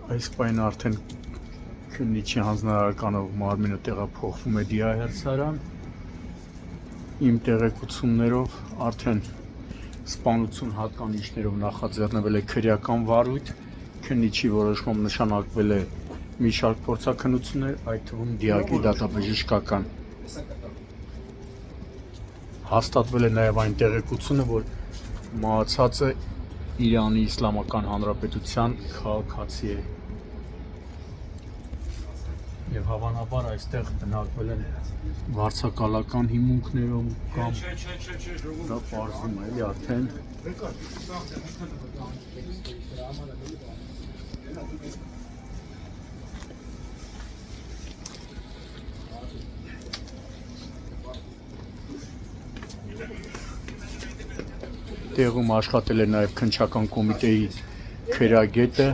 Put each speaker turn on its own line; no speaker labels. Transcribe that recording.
Այս պայն արդեն քննիչի հանձնարարականով մարմինը տեղափոխվում է դիահերձարան։ Իմ տեղեկություններով արդեն սպանություն հատկանիշներով նախաձեռնվել է քրեական վարույթ, քննիչի որոշմամբ նշանակվել է մի շարք փորձաքննություններ, այդ թվում դիակի դատաբժշկական։ Հաստատվել է նաև այն տեղեկությունը, որ մահացածը Իրանի Իսլամական Հանրապետության քաղաքացի է։ Եվ հավանաբար այստեղ բնակվել են վարձակալական հիմունքներով կամ դա պարզվում է էլի արդեն։ Տեղում աշխատել է նաև քննչական կոմիտեի քրեագետը։